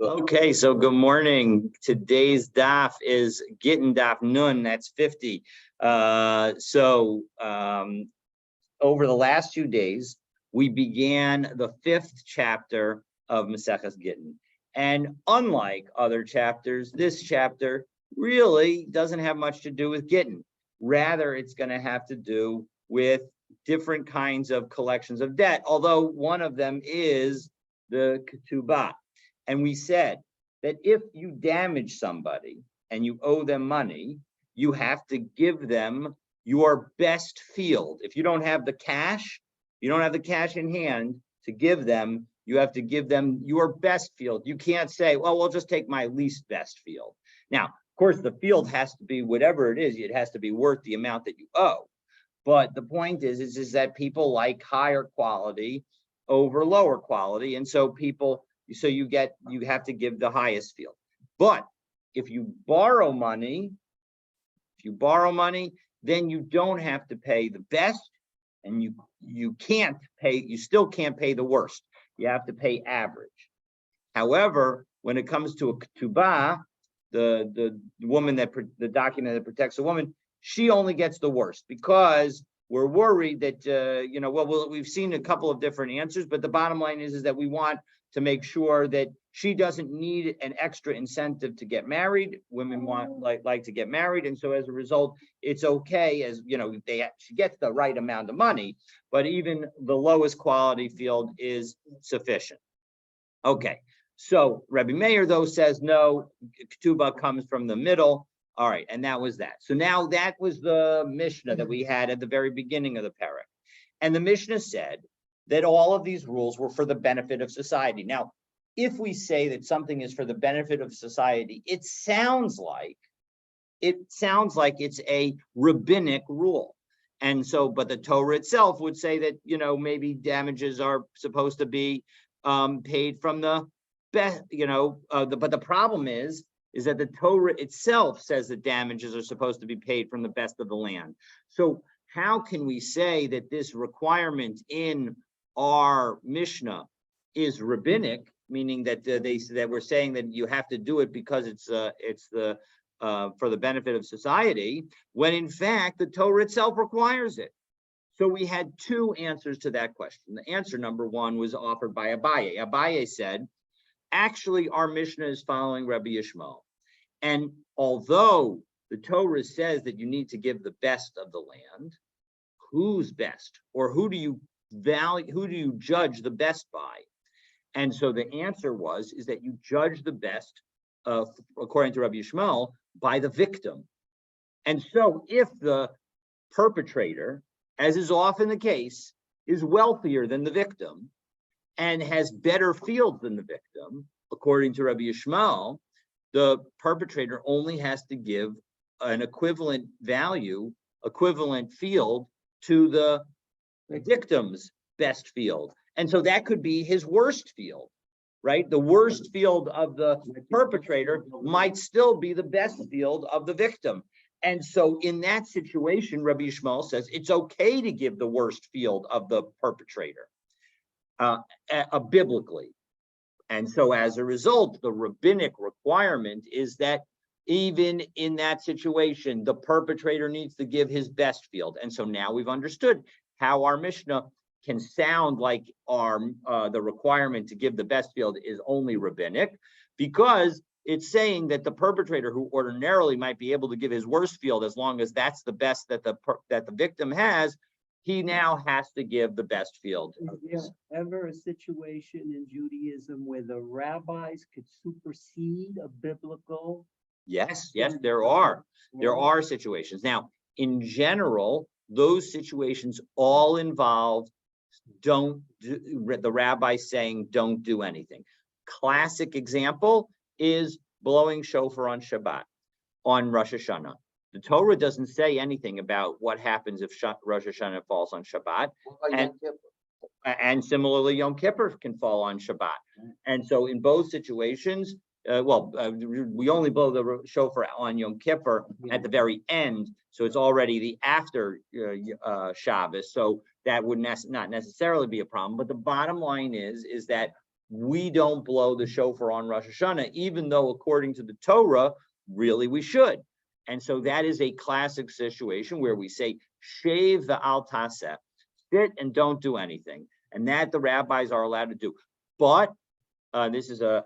Okay, so good morning. Today's daf is Gittin daf Nun, that's 50. Over the last 2 days, we began the 5th chapter of Maseches Gittin. And unlike other chapters, this chapter really doesn't have much to do with Gittin. Rather, it's going to have to do with different kinds of collections of debt, although one of them is the ketubah. And we said that if you damage somebody and you owe them money, you have to give them your best field. If you don't have the cash, in hand to give them, you have to give them your best field. You can't say, well, we'll just take my least best field. Now, of course, the field has to be whatever it is. It has to be worth the amount that you owe. But the point is that people like higher quality over lower quality. And so you have to give the highest field. But if you borrow money, then you don't have to pay the best, and you still can't pay the worst. You have to pay average. However, when it comes to a ketubah, the document that protects a woman, she only gets the worst, because we're worried that we've seen a couple of different answers, but the bottom line is that we want to make sure that she doesn't need an extra incentive to get married. Women like to get married, and so as a result, it's okay, as she gets the right amount of money, but even the lowest quality field is sufficient. Okay, so Rebbe Meir though says no, ketubah comes from the middle. All right, and that was that. So now that was the Mishnah that we had at the very beginning of the parak. And the Mishnah said that all of these rules were for the benefit of society. Now, if we say that something is for the benefit of society, it sounds like it's a rabbinic rule. And so, but the Torah itself would say that, maybe damages are supposed to be paid from the best, but the problem is that the Torah itself says that damages are supposed to be paid from the best of the land. So how can we say that this requirement in our Mishnah is rabbinic, meaning that that we're saying that you have to do it because it's for the benefit of society, when in fact the Torah itself requires it? So we had two answers to that question. The answer number one was offered by Abaye. Abaye said, actually, our Mishnah is following Rabbi Yishmael. And although the Torah says that you need to give the best of the land, who's best? Or who do you judge the best by? And so the answer is that you judge the best, according to Rabbi Yishmael, by the victim. And so if the perpetrator, as is often the case, is wealthier than the victim and has better fields than the victim, according to Rabbi Yishmael, the perpetrator only has to give an equivalent field to the victim's best field. And so that could be his worst field, right? The worst field of the perpetrator might still be the best field of the victim. And so in that situation, Rabbi Yishmael says it's okay to give the worst field of the perpetrator, biblically. And so as a result, the rabbinic requirement is that even in that situation, the perpetrator needs to give his best field. And so now we've understood how our Mishnah can sound like the requirement to give the best field is only rabbinic, because it's saying that the perpetrator, who ordinarily might be able to give his worst field as long as that's the best that the victim has, he now has to give the best field. Is there ever a situation in Judaism where the rabbis could supersede a biblical? Yes, there are. There are situations. Now, in general, those situations all involve the rabbi saying don't do anything. Classic example is blowing shofar on Shabbat, on Rosh Hashanah. The Torah doesn't say anything about what happens if Rosh Hashanah falls on Shabbat. And similarly, Yom Kippur can fall on Shabbat. And so in both situations, we only blow the shofar on Yom Kippur at the very end. So it's already the after Shabbos. So that would not necessarily be a problem. But the bottom line is that we don't blow the shofar on Rosh Hashanah, even though according to the Torah, really we should. And so that is a classic situation where we say, shave the al taseh, sit and don't do anything. And that the rabbis are allowed to do. But this is a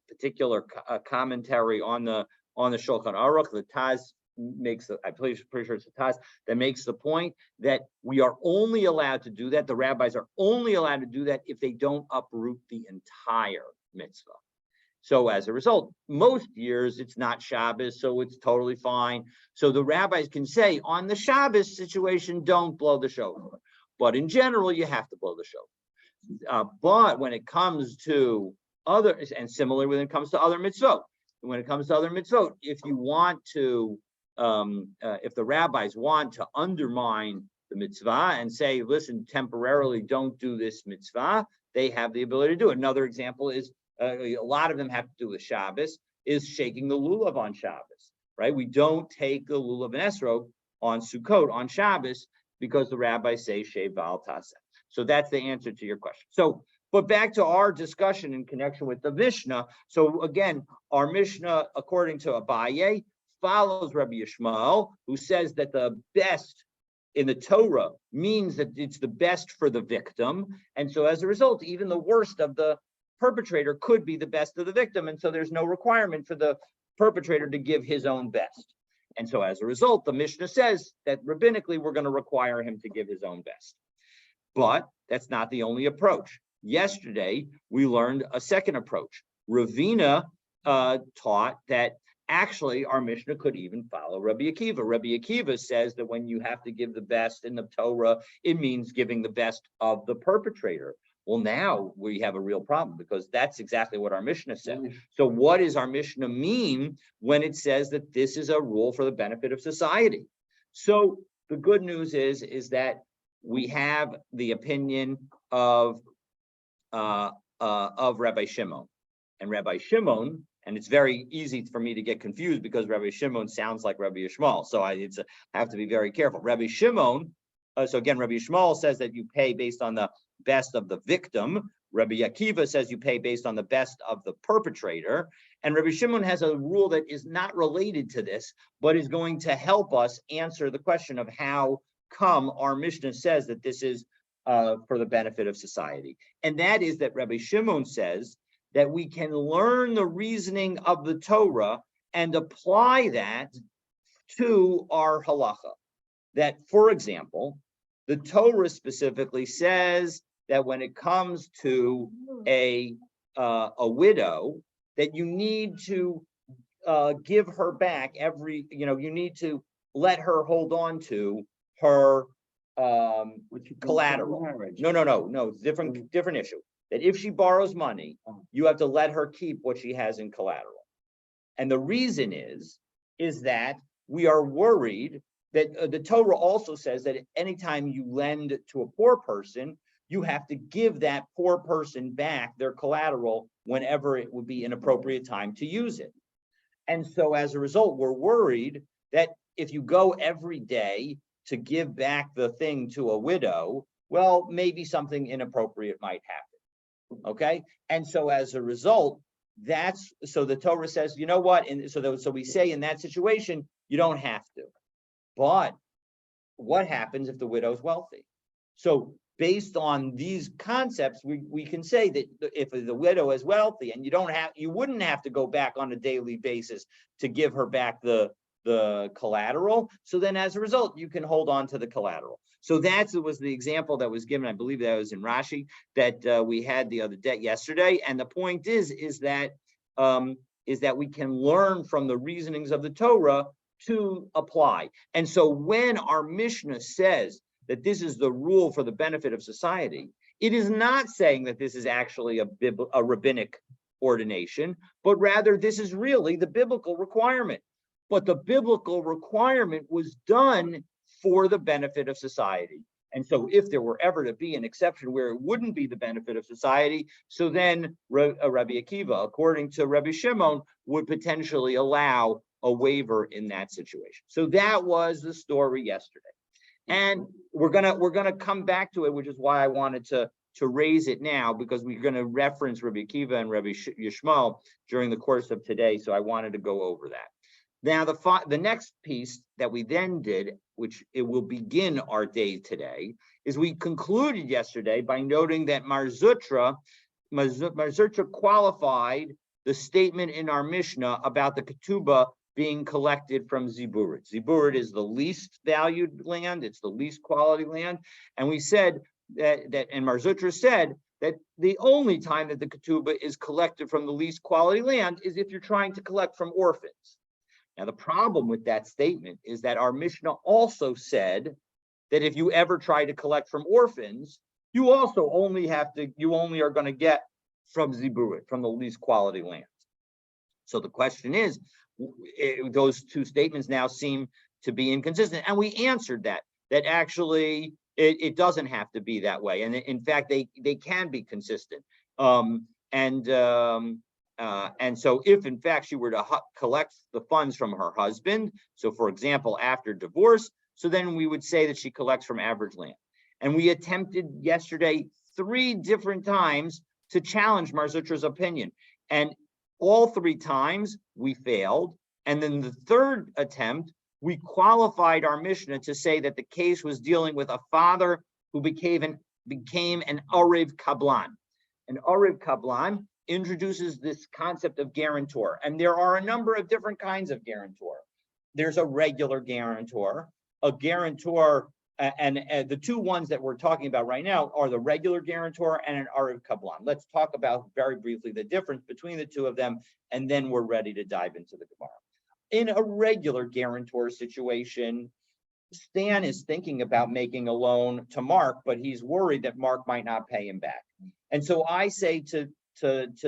particular commentary on the Shulchan Aruch. The Taz makes, I'm pretty sure it's the Taz that makes the point that we are only allowed to do that. The rabbis are only allowed to do that if they don't uproot the entire mitzvah. So as a result, most years it's not Shabbos, so it's totally fine. So the rabbis can say on the Shabbos situation, don't blow the shofar. But in general, you have to blow the shofar. But when it comes to others, and similarly when it comes to other mitzvot, if you want to, if the rabbis want to undermine the mitzvah and say, listen, temporarily don't do this mitzvah, they have the ability to do it. Another example is, a lot of them have to do with Shabbos, is shaking the lulav on Shabbos, right? We don't take the lulav and esrog on Sukkot, on Shabbos, because the rabbis say shave ba'al taseh. So that's the answer to your question. So, but back to our discussion in connection with the Mishnah. So again, our Mishnah, according to Abaye, follows Rabbi Yishmael, who says that the best in the Torah means that it's the best for the victim. And so as a result, even the worst of the perpetrator could be the best of the victim. And so there's no requirement for the perpetrator to give his own best. And so as a result, the Mishnah says that rabbinically, we're going to require him to give his own best. But that's not the only approach. Yesterday, we learned a second approach. Ravina taught that actually our Mishnah could even follow Rabbi Akiva. Rabbi Akiva says that when you have to give the best in the Torah, it means giving the best of the perpetrator. Well, now we have a real problem because that's exactly what our Mishnah said. So what does our Mishnah mean when it says that this is a rule for the benefit of society? So the good news is that we have the opinion of Rabbi Shimon. And Rabbi Shimon, and it's very easy for me to get confused because Rabbi Shimon sounds like Rabbi Yishmael, so I have to be very careful. Rabbi Shimon, so again, Rabbi Yishmael says that you pay based on the best of the victim. Rabbi Akiva says you pay based on the best of the perpetrator. And Rabbi Shimon has a rule that is not related to this, but is going to help us answer the question of how come our Mishnah says that this is for the benefit of society. And that is that Rabbi Shimon says that we can learn the reasoning of the Torah and apply that to our halacha. That, for example, the Torah specifically says that when it comes to a widow, that you need to give her back you need to let her hold on to her collateral. No, different issue. That if she borrows money, you have to let her keep what she has in collateral. And the reason is that we are worried that the Torah also says that anytime you lend to a poor person, you have to give that poor person back their collateral whenever it would be an appropriate time to use it. And so as a result, we're worried that if you go every day to give back the thing to a widow, well, maybe something inappropriate might happen. Okay. And so as a result, so the Torah says, you know what? And so we say in that situation, you don't have to. But what happens if the widow is wealthy? So based on these concepts, we can say that if the widow is wealthy and you wouldn't have to go back on a daily basis to give her back the collateral. So then as a result, you can hold on to the collateral. So that was the example that was given. I believe that was in Rashi that we had the other day yesterday. And the point is that we can learn from the reasonings of the Torah to apply. And so when our Mishnah says that this is the rule for the benefit of society, it is not saying that this is actually a rabbinic ordination, but rather this is really the biblical requirement. But the biblical requirement was done for the benefit of society. And so if there were ever to be an exception where it wouldn't be the benefit of society, so then Rabbi Akiva, according to Rabbi Shimon, would potentially allow a waiver in that situation. So that was the story yesterday. And we're gonna come back to it, which is why I wanted to to raise it now because we're going to reference Rabbi Akiva and Rabbi Yishmael during the course of today. So I wanted to go over that. Now, the next piece that we then did, which it will begin our day today, is we concluded yesterday by noting that Mar Zutra qualified the statement in our Mishnah about the ketubah being collected from Ziburit. Ziburit is the least valued land, it's the least quality land. And we said and Mar Zutra said that the only time that the ketubah is collected from the least quality land is if you're trying to collect from orphans. Now, the problem with that statement is that our Mishnah also said that if you ever try to collect from orphans, you only are going to get from Ziburit, from the least quality land. So the question is, those two statements now seem to be inconsistent. And we answered that actually it doesn't have to be that way. And in fact, they can be consistent. And so if in fact she were to collect the funds from her husband, so for example, after divorce, so then we would say that she collects from average land. And we attempted yesterday 3 different times to challenge Mar Zutra's opinion. And all 3 times we failed. And then the 3rd attempt, we qualified our Mishnah to say that the case was dealing with a father who became an Arev Kablan. An Arev Kablan introduces this concept of guarantor. And there are a number of different kinds of guarantor. There's a regular guarantor, a guarantor, and the 2 ones that we're talking about right now are the regular guarantor and an Arev Kablan. Let's talk about very briefly the difference between the 2 of them, and then we're ready to dive into the Gemara. In a regular guarantor situation, Stan is thinking about making a loan to Mark, but he's worried that Mark might not pay him back. And so I say to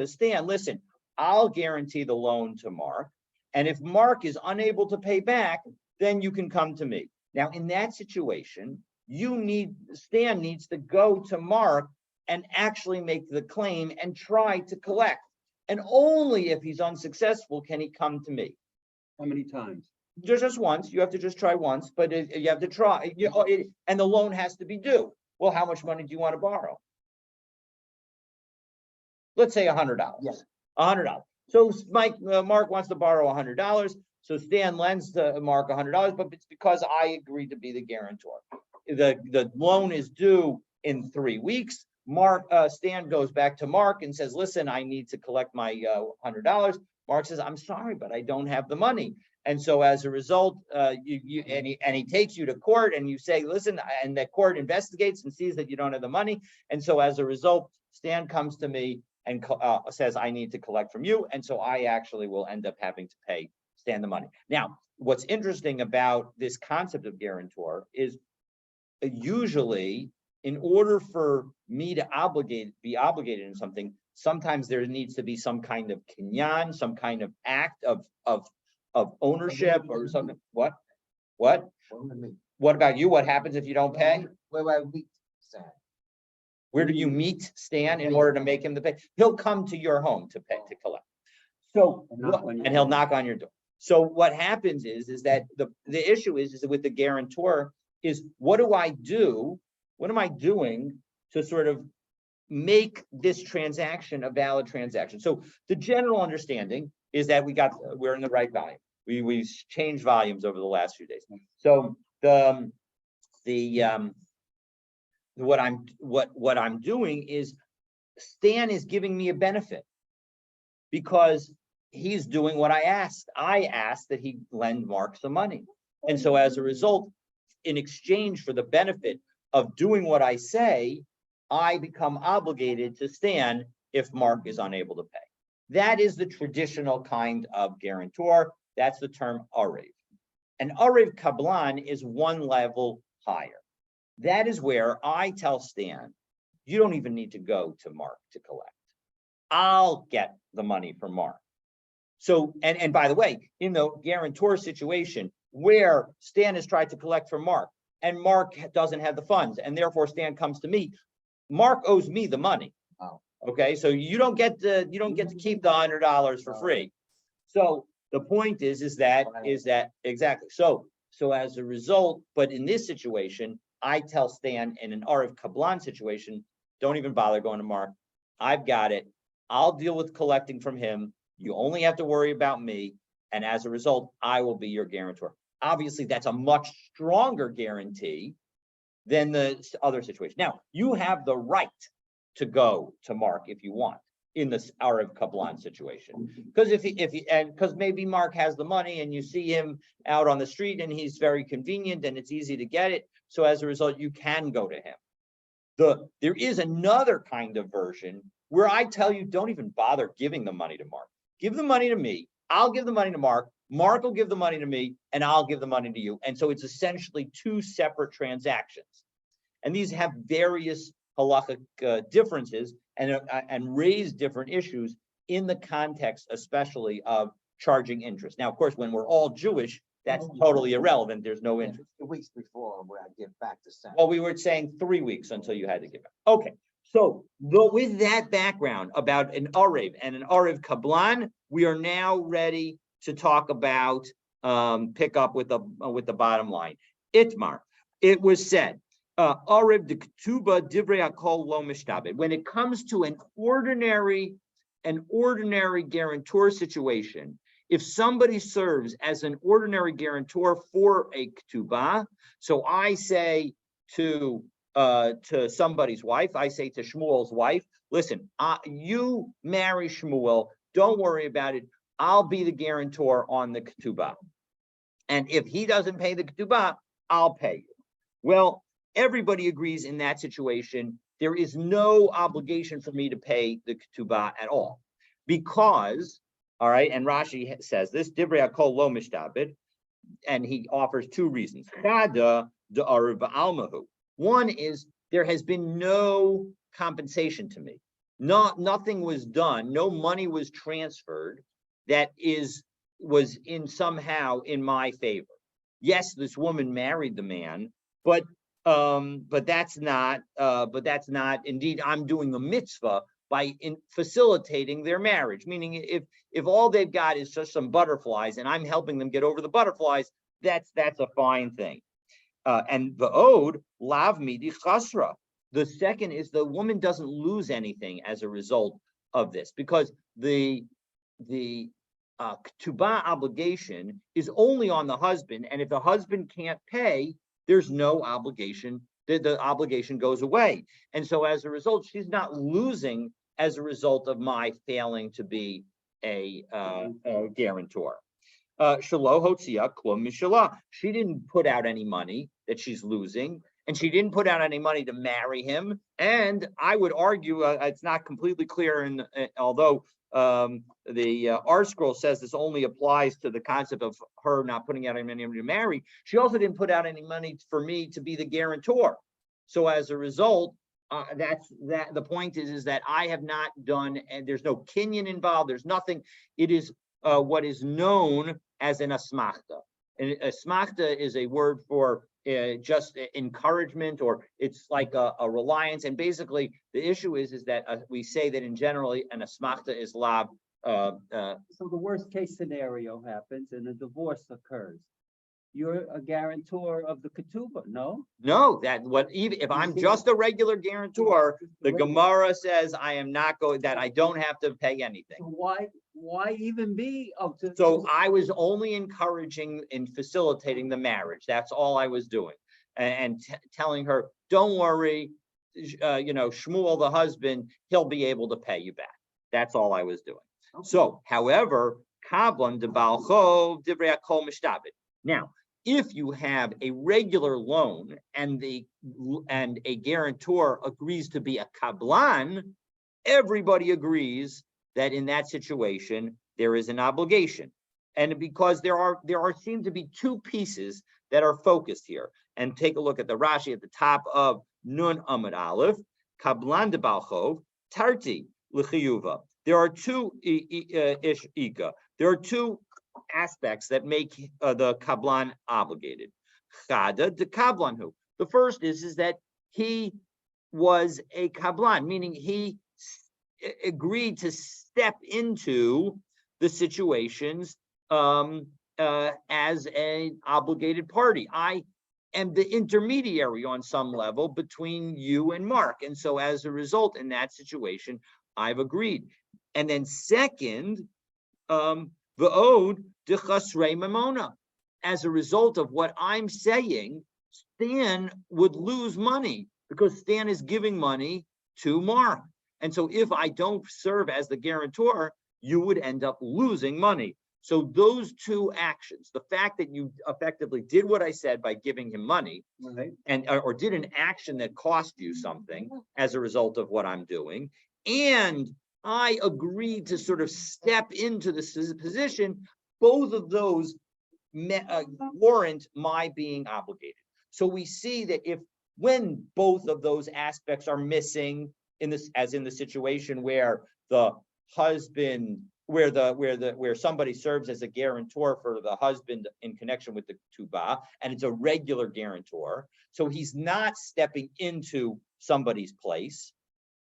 Stan, listen, I'll guarantee the loan to Mark. And if Mark is unable to pay back, then you can come to me. Now, in that situation, Stan needs to go to Mark and actually make the claim and try to collect. And only if he's unsuccessful can he come to me. How many times? Just once. You have to just try once, but you have to try. And the loan has to be due. Well, how much money do you want to borrow? Let's say $100. Yes. $100. So Mark wants to borrow $100. So Stan lends to Mark $100, but it's because I agreed to be the guarantor. The loan is due in 3 weeks. Stan goes back to Mark and says, listen, I need to collect my $100. Mark says, I'm sorry, but I don't have the money. And so as a result, he takes you to court and you say, listen, and the court investigates and sees that you don't have the money. And so as a result, Stan comes to me and says, I need to collect from you. And so I actually will end up having to pay Stan the money. Now, what's interesting about this concept of guarantor is usually in order for me to be obligated in something, sometimes there needs to be some kind of kinyan, some kind of act of ownership or something. What? What about you? What happens if you don't pay? Where I meet Stan? Where do you meet Stan in order to make him the pay? He'll come to your home to pay, to collect. So, and he'll knock on your door. So what happens is that the issue is that with the guarantor is what do I do? What am I doing to sort of make this transaction a valid transaction? So the general understanding is that we're in the right volume. We changed volumes over the last few days. So what I'm doing is Stan is giving me a benefit because he's doing what I asked. I asked that he lend Mark some money. And so as a result, in exchange for the benefit of doing what I say, I become obligated to Stan if Mark is unable to pay. That is the traditional kind of guarantor. That's the term Arev. An Arev Kablan is one level higher. That is where I tell Stan, you don't even need to go to Mark to collect. I'll get the money from Mark. So, and by the way, in the guarantor situation where Stan has tried to collect from Mark and Mark doesn't have the funds and therefore Stan comes to me, Mark owes me the money. Oh. Okay, so you don't get to keep the $100 for free. So the point is that exactly. So as a result, but in this situation, I tell Stan in an Arev Kablan situation, don't even bother going to Mark. I've got it. I'll deal with collecting from him. You only have to worry about me. And as a result, I will be your guarantor. Obviously, that's a much stronger guarantee than the other situation. Now, you have the right to go to Mark if you want in this Arav Kablan situation. Because because maybe Mark has the money and you see him out on the street and he's very convenient and it's easy to get it. So as a result, you can go to him. There is another kind of version where I tell you, don't even bother giving the money to Mark. Give the money to me. I'll give the money to Mark. Mark will give the money to me, and I'll give the money to you. And so it's essentially two separate transactions. And these have various halachic differences and raise different issues in the context, especially of charging interest. Now, of course, when we're all Jewish, that's totally irrelevant. There's no interest. 2 weeks before where I give back the same. Well, we were saying 3 weeks until you had to give it. Okay. So with that background about an Arev and an Arev Kablan, we are now ready to talk about pick up with the bottom line. Itmar, it was said, Arev de Ketuba Divrei Hakol Lo Mishtabed. When it comes to an ordinary guarantor situation, if somebody serves as an ordinary guarantor for a Ketubah, so I say to somebody's wife, I say to Shmuel's wife, listen, you marry Shmuel, don't worry about it. I'll be the guarantor on the ketubah. And if he doesn't pay the ketubah, I'll pay you. Well, everybody agrees in that situation, there is no obligation for me to pay the ketubah at all. Because, all right, and Rashi says this, Divrei Hakol Lo Mishtabed, and he offers two reasons. Chada de Arev Almahu. One is there has been no compensation to me. Nothing was done, no money was transferred that was somehow in my favor. Yes, this woman married the man, but that's not indeed, I'm doing the mitzvah by facilitating their marriage. Meaning if all they've got is just some butterflies and I'm helping them get over the butterflies, that's a fine thing. And the ode lav midi chasra. The second is the woman doesn't lose anything as a result of this, because the ketubah obligation is only on the husband, and if the husband can't pay, there's no obligation. The obligation goes away, and so as a result, she's not losing as a result of my failing to be a guarantor. She didn't put out any money that she's losing, and she didn't put out any money to marry him. And I would argue it's not completely clear, and although the R scroll says this only applies to the concept of her not putting out any money to marry, she also didn't put out any money for me to be the guarantor. So as a result, the point is that I have not done, and there's no kinyan involved, there's nothing. It is what is known as an asmachta. And asmachta is a word for just encouragement, or it's like a reliance. And basically, the issue is that we say that in generally an asmachta is lab. So the worst case scenario happens and a divorce occurs. You're a guarantor of the ketubah, no? No, even if I'm just a regular guarantor, the Gemara says I am not going, that I don't have to pay anything. So why even be? So I was only encouraging and facilitating the marriage. That's all I was doing, and telling her, don't worry, Shmuel, the husband, he'll be able to pay you back. That's all I was doing. Okay. So, however, Kablan de Balcho Divrei Hakol Mishtabed. Now, if you have a regular loan and a guarantor agrees to be a kablan, everybody agrees that in that situation there is an obligation. And because there seem to be two pieces that are focused here. And take a look at the Rashi at the top of Nun Amud Aleph, Kablan de Balchov, Tarti L'chiyuva. There are two There are two aspects that make the kablan obligated. Chada de kablanhu. The first is that he was a kablan, meaning he agreed to step into the situations as an obligated party. am the intermediary on some level between you and Mark. And so as a result, in that situation, I've agreed. And then second, the ode de chasrei mamona. As a result of what I'm saying, Stan would lose money because Stan is giving money to Mark. And so if I don't serve as the guarantor, you would end up losing money. So those two actions, the fact that you effectively did what I said by giving him money, Right. and or did an action that cost you something as a result of what I'm doing, and I agreed to sort of step into this position, both of those warrant my being obligated. So we see that when both of those aspects are missing in this, as in the situation where the husband, where somebody serves as a guarantor for the husband in connection with the ketubah, and it's a regular guarantor, so he's not stepping into somebody's place,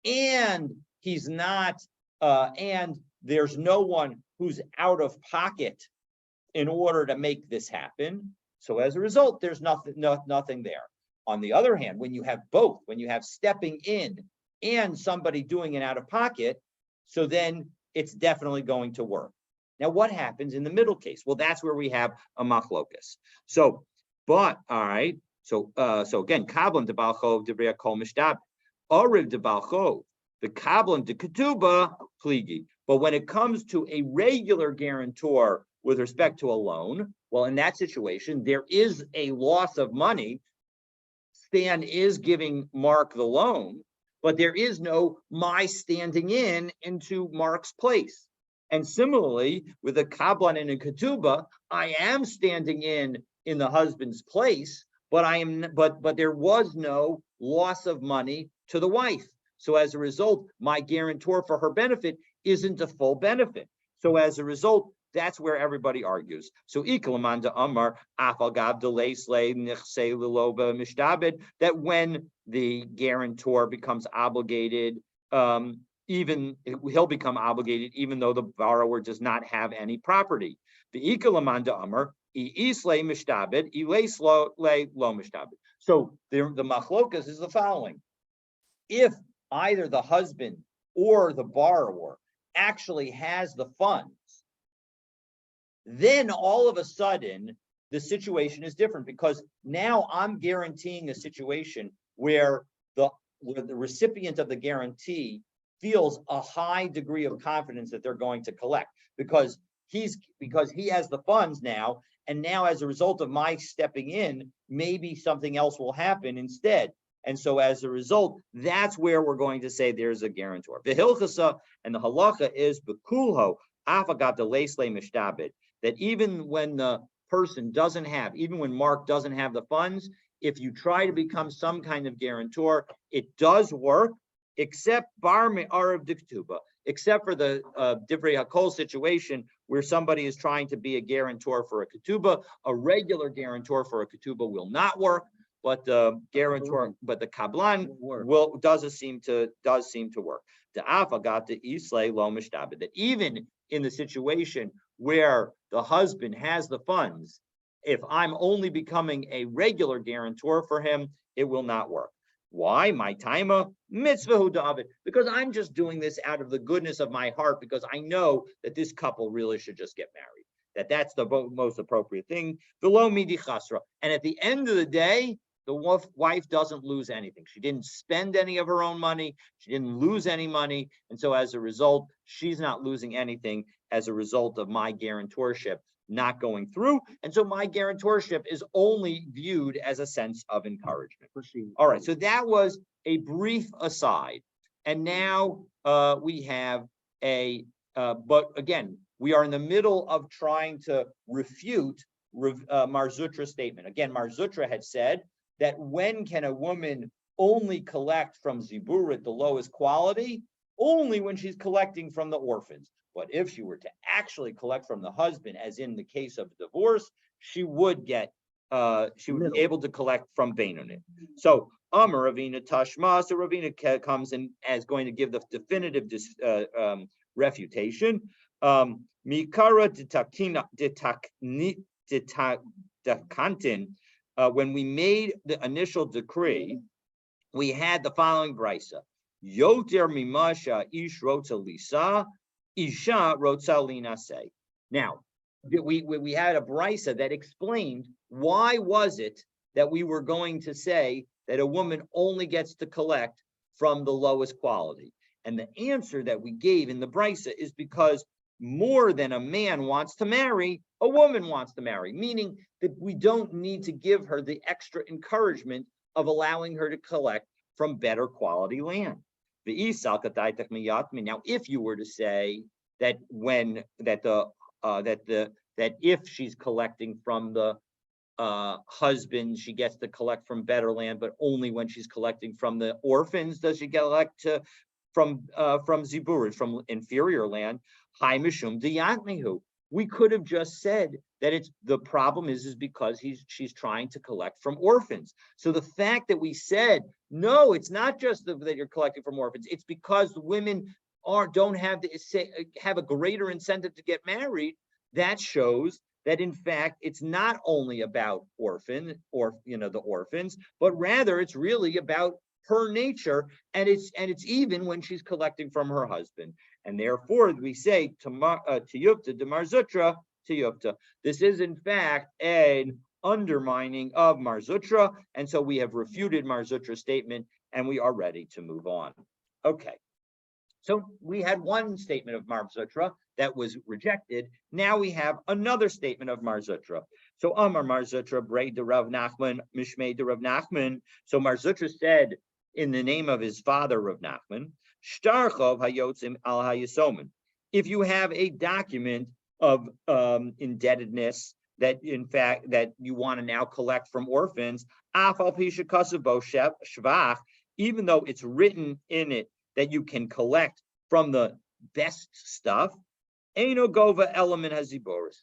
and he's not, and there's no one who's out of pocket in order to make this happen. So as a result, there's nothing there. On the other hand, when you have both, when you have stepping in and somebody doing it out of pocket, so then it's definitely going to work. Now, what happens in the middle case? Well, that's where we have a machlokas. So, but all right. So, again, kablan de balchov de bria kol mishtab, oriv de balchov, the kablan de ketubah pligi. But when it comes to a regular guarantor with respect to a loan, well, in that situation, there is a loss of money. Stan is giving Mark the loan, but there is no my standing into Mark's place. And similarly, with a kablan and a ketubah, I am standing in the husband's place, but there was no loss of money to the wife. So as a result, my guarantor for her benefit isn't a full benefit. So as a result, that's where everybody argues. So Ikalamanda Amar Afalgav delay slay nichse liloba mishtabed, that when the guarantor becomes obligated, even he'll become obligated even though the borrower does not have any property. The Ikalamanda Amar Islay mishtabed, Ilay lo mishtabed. So the machlokas is the following: if either the husband or the borrower actually has the funds, then all of a sudden the situation is different, because now I'm guaranteeing a situation where the recipient of the guarantee feels a high degree of confidence that they're going to collect, because he has the funds now, and now as a result of my stepping in, maybe something else will happen instead. And so as a result, that's where we're going to say there's a guarantor. The hilchasa and the halacha is bekulho afagat the leisle mishtabed, that even when the person doesn't have, even when Mark doesn't have the funds, if you try to become some kind of guarantor, it does work, except bar me'arav diktuba, except for the divrei hakol situation where somebody is trying to be a guarantor for a ketubah. A regular guarantor for a ketubah will not work, but the guarantor, but the kablan does seem to work. The afagat the islay lo mishtabed, that even in the situation where the husband has the funds, if I'm only becoming a regular guarantor for him, it will not work. Why? My taima mitzvahu David, because I'm just doing this out of the goodness of my heart, because I know that this couple really should just get married. That's the most appropriate thing. V'lo midi chasra. And at the end of the day, the wife doesn't lose anything. She didn't spend any of her own money. She didn't lose any money. And so as a result, she's not losing anything as a result of my guarantorship not going through. And so my guarantorship is only viewed as a sense of encouragement. All right, so that was a brief aside. And now we have but again, we are in the middle of trying to refute Mar Zutra's statement. Again, Mar Zutra had said that when can a woman only collect from Ziburit, the lowest quality? Only when she's collecting from the orphans. But if she were to actually collect from the husband, as in the case of divorce, she would be able to collect from Benoni. So Amar Ravina Tashma, so Ravina comes in as going to give the definitive refutation. Mikara ditakantin when we made the initial decree, we had the following brisa. Yoter mimasha ish rotza lisa, isha rotza linase. Now, we had a brisa that explained why was it that we were going to say that a woman only gets to collect from the lowest quality. And the answer that we gave in the brisa is because more than a man wants to marry, a woman wants to marry, meaning that we don't need to give her the extra encouragement of allowing her to collect from better quality land. Now, if you were to say that that if she's collecting from the husband, she gets to collect from better land, but only when she's collecting from the orphans does she collect from ziburim, from inferior land. Hi mishum diyatmihu. We could have just said that it's the problem is because she's trying to collect from orphans. So the fact that we said no, it's not just that you're collecting from orphans. It's because women don't have a greater incentive to get married. That shows that in fact it's not only about the orphans, but rather it's really about her nature, and it's even when she's collecting from her husband. And therefore we say tiyupta de marzutra tiyupta. This is in fact an undermining of marzutra, and so we have refuted marzutra's statement, and we are ready to move on. Okay. So we had one statement of marzutra that was rejected. Now we have another statement of marzutra. So Amar marzutra brei de Rav Nachman mishmei de Rav Nachman. So marzutra said in the name of his father Rav Nachman, shtarchov hayotzim al hayisomen. If you have a document of indebtedness that in fact that you want to now collect from orphans, af al pi shekasav bo shvach, even though it's written in it that you can collect from the best stuff, Eino Gova element haziboris.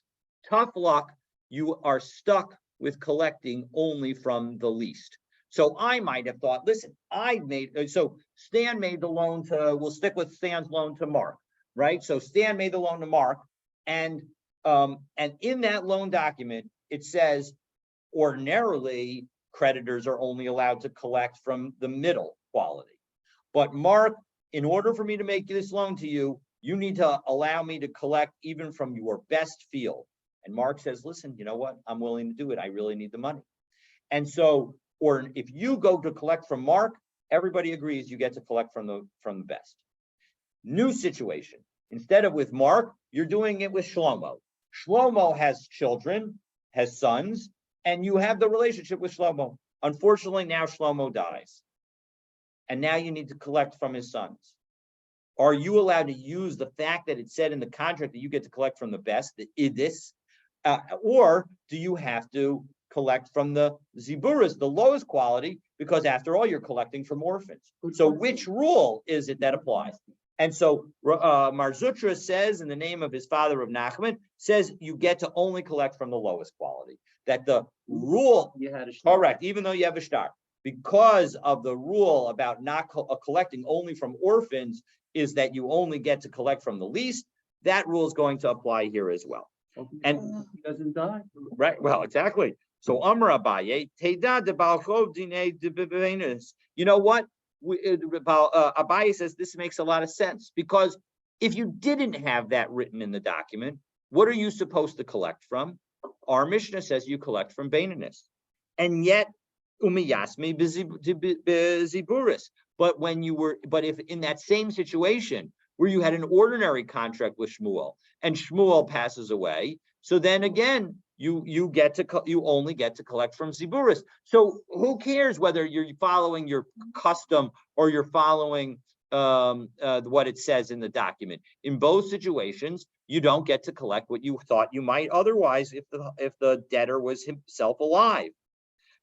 Tough luck, you are stuck with collecting only from the least. So I might have thought, listen, so Stan made the loan we'll stick with Stan's loan to Mark, right? So Stan made the loan to Mark, and in that loan document, it says ordinarily creditors are only allowed to collect from the middle quality. But Mark, in order for me to make this loan to you, you need to allow me to collect even from your best field. And Mark says, listen, you know what? I'm willing to do it. I really need the money. And so, or if you go to collect from Mark, everybody agrees you get to collect from the best. New situation. Instead of with Mark, you're doing it with Shlomo. Shlomo has children, has sons, and you have the relationship with Shlomo. Unfortunately, now Shlomo dies. And now you need to collect from his sons. Are you allowed to use the fact that it said in the contract that you get to collect from the best, or do you have to collect from the ziburas, the lowest quality, because after all, you're collecting from orphans? So which rule is it that applies? And so Marzutra says, in the name of his father of Nachman, says you get to only collect from the lowest quality. That the rule, You had a correct, even though you have a shtar, because of the rule about not collecting only from orphans, is that you only get to collect from the least. That rule is going to apply here as well. And he doesn't die. right, well, exactly. So Amar Abaye, Teda de Balchov Dine de Bebenes. You know what? Abaye says this makes a lot of sense, because if you didn't have that written in the document, what are you supposed to collect from? Our Mishnah says you collect from Baininus. And yet, Umiyasmi Ziburis. But if in that same situation where you had an ordinary contract with Shmuel and Shmuel passes away, so then again you only get to collect from Ziburis. So who cares whether you're following your custom or you're following what it says in the document? In both situations, you don't get to collect what you thought you might otherwise if the debtor was himself alive.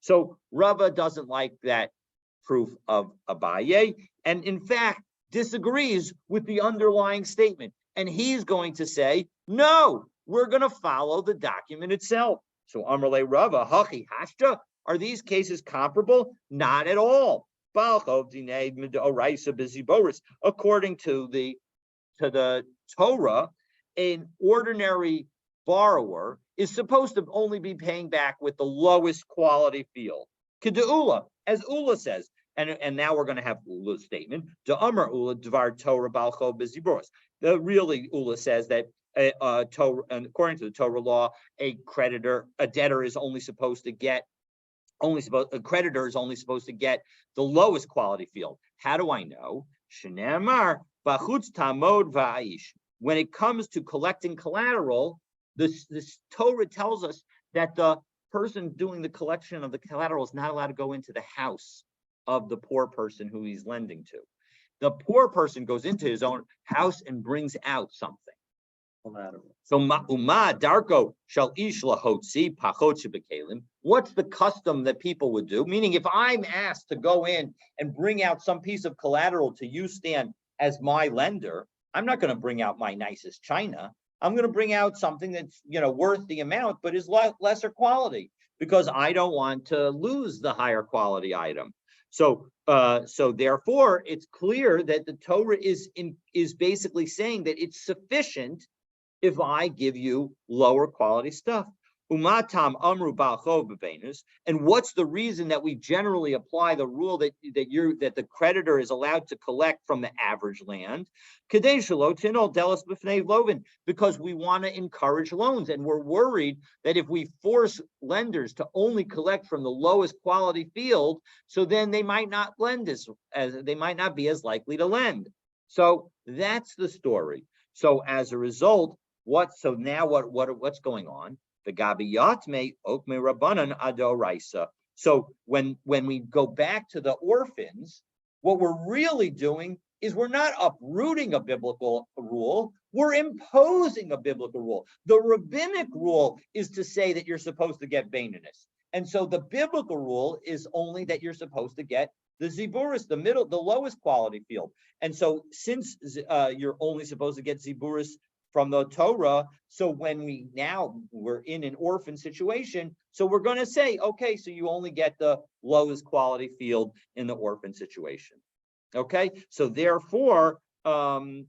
So Rava doesn't like that proof of Abaye, and in fact disagrees with the underlying statement. And he's going to say, no, we're going to follow the document itself. So Amrle Rava, Hachi Hashta, are these cases comparable? Not at all. According to the Torah, an ordinary borrower is supposed to only be paying back with the lowest quality field. Keda'ula, as Ula says, and now we're going to have Ula's statement. Da'amar Ula dvar Torah balcho beziboros. The really Ula says that Torah, and according to the Torah law, a debtor is only supposed to get a creditor is only supposed to get the lowest quality field. How do I know? Shnei bachutz tamod va'aish. When it comes to collecting collateral, this Torah tells us that the person doing the collection of the collateral is not allowed to go into the house of the poor person who he's lending to. The poor person goes into his own house and brings out something. Collateral. So Uma Darko shall ish lahotzi pachot shebekalim. What's the custom that people would do? Meaning, if I'm asked to go in and bring out some piece of collateral to you, Stan, as my lender, I'm not going to bring out my nicest china. I'm going to bring out something that's worth the amount, but is lesser quality, because I don't want to lose the higher quality item. So therefore, it's clear that the Torah is basically saying that it's sufficient if I give you lower quality stuff. Umatam amru balchov bebenus. And what's the reason that we generally apply the rule that the creditor is allowed to collect from the average land? Because we want to encourage loans, and we're worried that if we force lenders to only collect from the lowest quality field, so then they might not lend they might not be as likely to lend. So that's the story. So as a result, what's going on? The Gabiyatme Okme Rabbanan Adoraisa. So when we go back to the orphans, what we're really doing is we're not uprooting a biblical rule, we're imposing a biblical rule. The rabbinic rule is to say that you're supposed to get Baininus. And so the biblical rule is only that you're supposed to get the Ziburis, the lowest quality field. And so since you're only supposed to get Ziburis from the Torah, so when we're in an orphan situation, so we're going to say, okay, so you only get the lowest quality field in the orphan situation. Okay, so therefore, okay,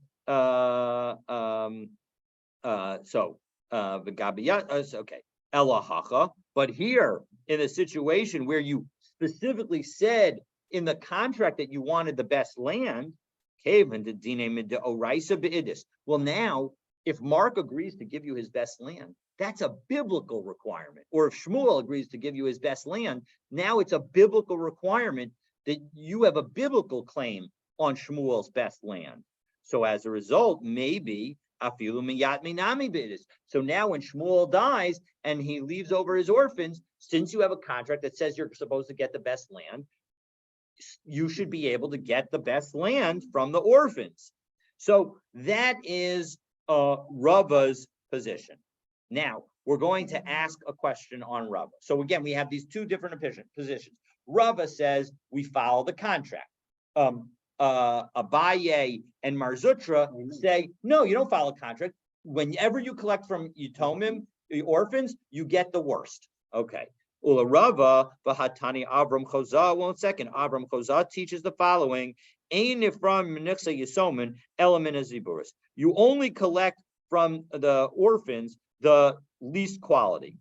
Elahacha, but here in a situation where you specifically said in the contract that you wanted the best land, well, now, if Mark agrees to give you his best land, that's a biblical requirement. Or if Shmuel agrees to give you his best land, now it's a biblical requirement that you have a biblical claim on Shmuel's best land. So as a result, maybe afilu miyat minami bidis. So now when Shmuel dies and he leaves over his orphans, since you have a contract that says you're supposed to get the best land, you should be able to get the best land from the orphans. So that is Rava's position. Now, we're going to ask a question on Rava. So again, we have these two different positions. Rava says we follow the contract. Abaye and Marzutra say, no, you don't follow a contract. Whenever you collect from Yitomim, the orphans, you get the worst. Okay. Ula Rava, Vahatani Avram Chozah. 1 second. Avram Chozah teaches the following. You only collect from the orphans the least quality.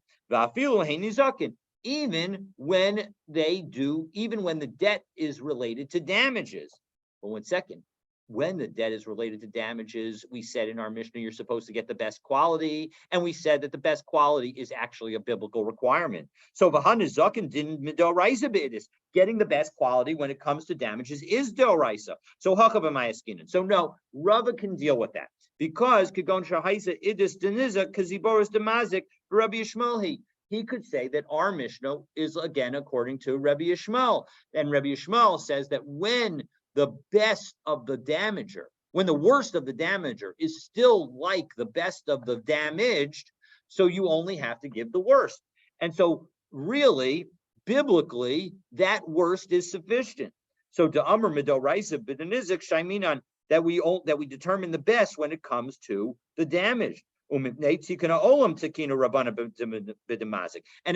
Even when the debt is related to damages. Well, 1 second. When the debt is related to damages, we said in our Mishnah, you're supposed to get the best quality. And we said that the best quality is actually a biblical requirement. So Vahanizakin didn't midoraisa bidis. Getting the best quality when it comes to damages is doraisa. So Hakabamayaskin. So no, Rava can deal with that. Because Kagon Shahaisa Idis Deniza Kaziboris Demazik Rabbi Yishmael he could say that our Mishnah is again according to Rabbi Yishmael. And Rabbi Yishmael says that when the best of the damager, when the worst of the damager is still like the best of the damaged, so you only have to give the worst. And so really, biblically, that worst is sufficient. So to Amr Midoraisa Bidanizik Shaiminan, that we determine the best when it comes to the damage. And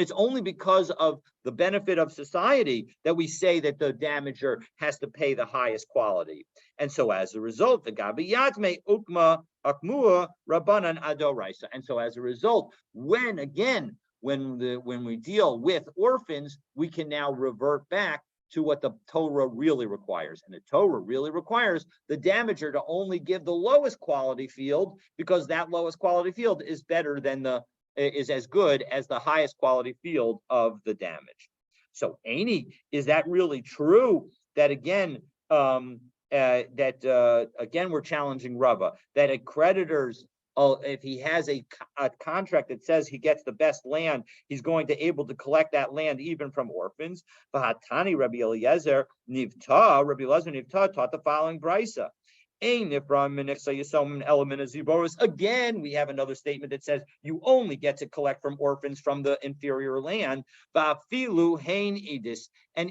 it's only because of the benefit of society that we say that the damager has to pay the highest quality. And so as a result, the Gabiyatme Ukma Akmua Rabbanan Adoraisa. And so as a result, when we deal with orphans, we can now revert back to what the Torah really requires. And the Torah really requires the damager to only give the lowest quality field, because that lowest quality field is better than is as good as the highest quality field of the damage. So Aini, is that really true? That again, again, we're challenging Rava, that a creditor's if he has a contract that says he gets the best land, he's going to able to collect that land even from orphans. Vahatani Rabbi Eliezer Nivta taught the following brisa. Again, we have another statement that says you only get to collect from orphans from the inferior land. And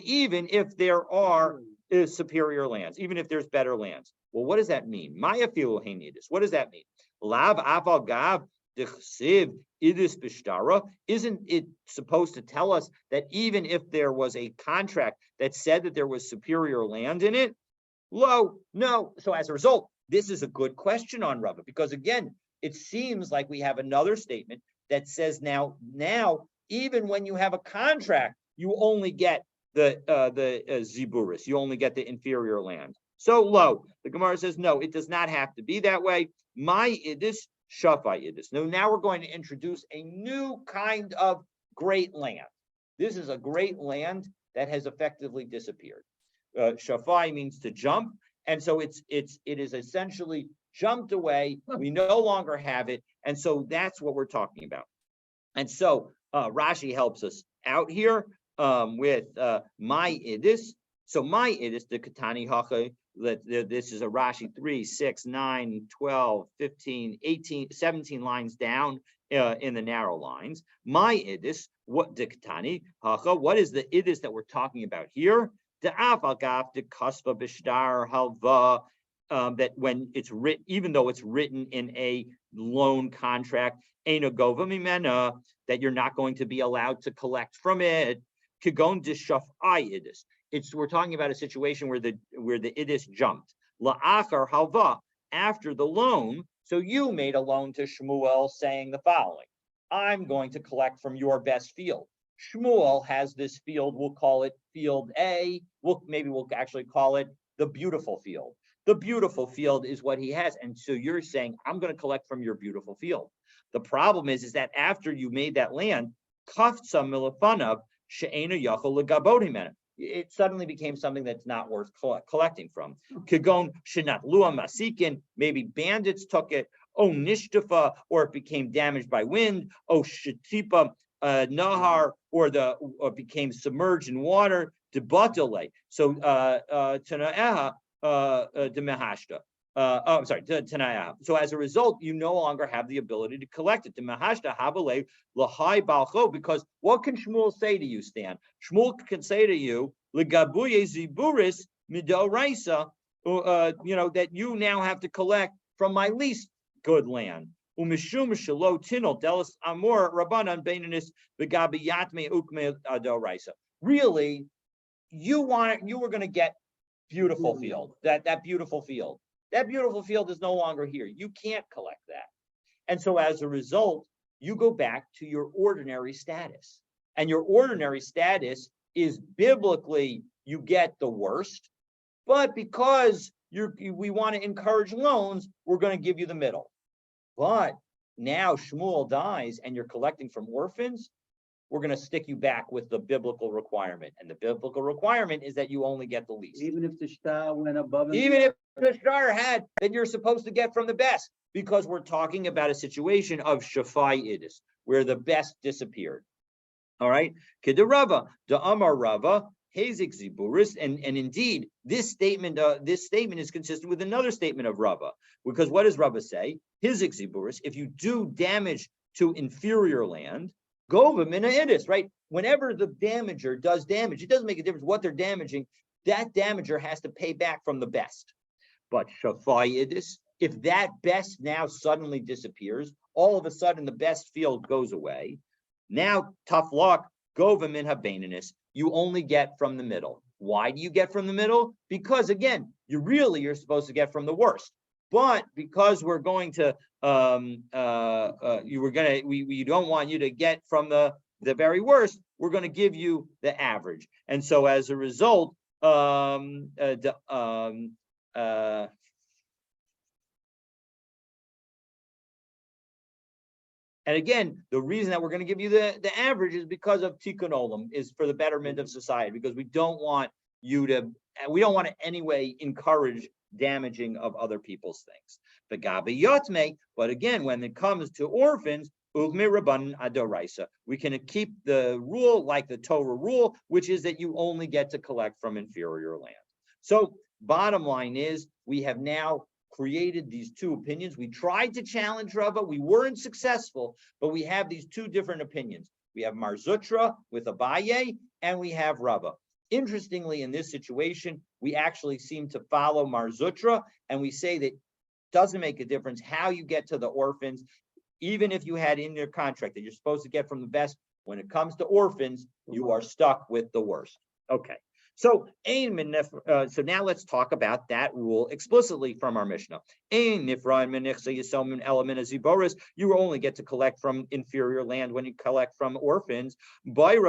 even if there are superior lands, even if there's better lands. Well, what does that mean? What does that mean? Lav aval gav dechsiv idis bishtara. Isn't it supposed to tell us that even if there was a contract that said that there was superior land in it? No. So as a result, this is a good question on Rava, because again, it seems like we have another statement that says now, even when you have a contract, you only get the ziburis, you only get the inferior land. So low. The Gemara says, no, it does not have to be that way. My idis, shafai idis. Now we're going to introduce a new kind of great land. This is a great land that has effectively disappeared. Shafai means to jump, and so it is essentially jumped away. We no longer have it, and so that's what we're talking about. And so Rashi helps us out here with my idis. So my idis, the katani hacha. This is a Rashi 3, 6, 9, 12, 15, 18, 17 lines down in the narrow lines. My idis, what diktani hacha? What is the idis that we're talking about here? The afalgaf the kasva bishtar halva. That when it's written, even though it's written in a loan contract, einagova mimena, that you're not going to be allowed to collect from it. Kigon dishaf idis. We're talking about a situation where the idis jumped. La'achar halva, after the loan. So you made a loan to Shmuel saying the following: I'm going to collect from your best field. Shmuel has this field. We'll call it field A. Maybe we'll actually call it the beautiful field. The beautiful field is what he has, and so you're saying I'm going to collect from your beautiful field. The problem is that after you made that land, kafza milafanav she'ena yachol legabot. It suddenly became something that's not worth collecting from. Kigon shenat lua masikin, maybe bandits took it. Oh nishtafa, or it became damaged by wind. Oh shetipa nahar, or became submerged in water. Debatale. So tanaeha demahashta. I'm sorry, Tanaya. So as a result, you no longer have the ability to collect it. Because what can Shmuel say to you, Stan? Shmuel can say to you, ziburis midoraisa, that you now have to collect from my least good land. Umishum shelo tinol delis amor rabbanan beinanis begabiyatme ukme adoraisa. Really, you were going to get beautiful field, that beautiful field. That beautiful field is no longer here. You can't collect that. And so as a result, you go back to your ordinary status. And your ordinary status is biblically, you get the worst, but because we want to encourage loans, we're going to give you the middle. But now Shmuel dies and you're collecting from orphans, we're going to stick you back with the biblical requirement. And the biblical requirement is that you only get the least. Even if the star went above. Even if the star had, that you're supposed to get from the best, because we're talking about a situation of shafai idis, where the best disappeared. All right. Kida Rava, the Amar Rava, Hazik Ziburis, and indeed, this statement is consistent with another statement of Rava, because what does Rava say? Hizik Ziburis, if you do damage to inferior land, Gova mina idis, right? Whenever the damager does damage, it doesn't make a difference what they're damaging. That damager has to pay back from the best. But shafai idis, if that best now suddenly disappears, all of a sudden the best field goes away. Now, tough luck, gova min habeinanis, you only get from the middle. Why do you get from the middle? Because again, you're supposed to get from the worst. But because we're going to, we don't want you to get from the very worst, we're going to give you the average. And so as a result, and again, the reason that we're going to give you the average is because of tikkun olam, is for the betterment of society, because we don't want to anyway encourage damaging of other people's things. But again, when it comes to orphans, we can keep the rule like the Torah rule, which is that you only get to collect from inferior land. So bottom line is, we have now created these two opinions. We tried to challenge Rava, we weren't successful, but we have these two different opinions. We have Mar Zutra with Abaye, and we have Rava. Interestingly, in this situation, we actually seem to follow Mar Zutra, and we say that it doesn't make a difference how you get to the orphans, even if you had in your contract that you're supposed to get from the best. When it comes to orphans, you are stuck with the worst. Okay. So now let's talk about that rule explicitly from our Mishnah. You only get to collect from inferior land when you collect from orphans. When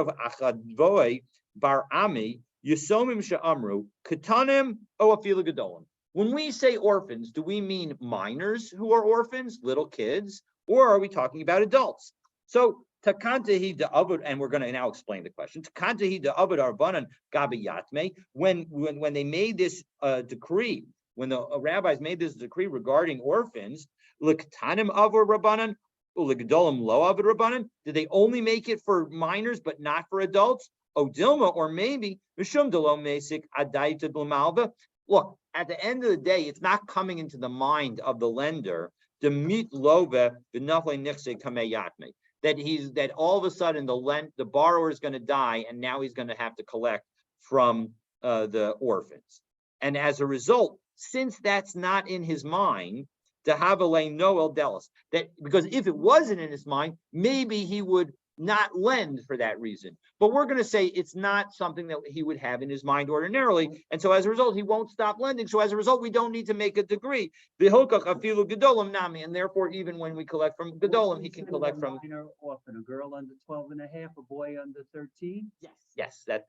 we say orphans, do we mean minors who are orphans, little kids, or are we talking about adults? So Takantahi de Abud, and we're going to now explain the question. Takantahi de Abud Arbanan Gabi Yatme, when they made this decree, when the rabbis made this decree regarding orphans, Liktanim Avur Rabbanan, Uligdolim Lo Avur Rabbanan, did they only make it for minors but not for adults? Odilma, or maybe Mishum Delom Mesik Adaita Blumalva. Look, at the end of the day, it's not coming into the mind of the lender to meet Love Vinafle Nixi Kame Yatme. That all of a sudden the borrower is going to die, and now he's going to have to collect from the orphans. And as a result, since that's not in his mind, to have a Noel Delis, that because if it wasn't in his mind, maybe he would not lend for that reason. But we're going to say it's not something that he would have in his mind ordinarily, and so as a result, he won't stop lending. So as a result, we don't need to make a decree. And therefore, even when we collect from Gedolim, he can collect from orphan, a girl under 12 and a half, a boy under 13. Yes, that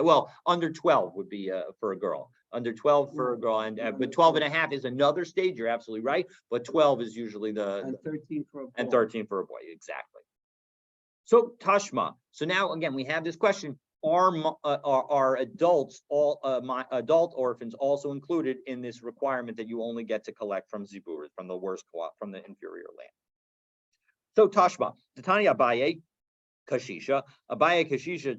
well, under 12 would be for a girl. Under 12 for a girl, and but 12 and a half is another stage. You're absolutely right, but 12 is usually and 13 for a boy. And 13 for a boy, exactly. So Tashma. So now again, we have this question: Are adults adult orphans also included in this requirement that you only get to collect from zibur, from the worst co-op, from the inferior land? So Tashma, Titani Abaye Kashisha,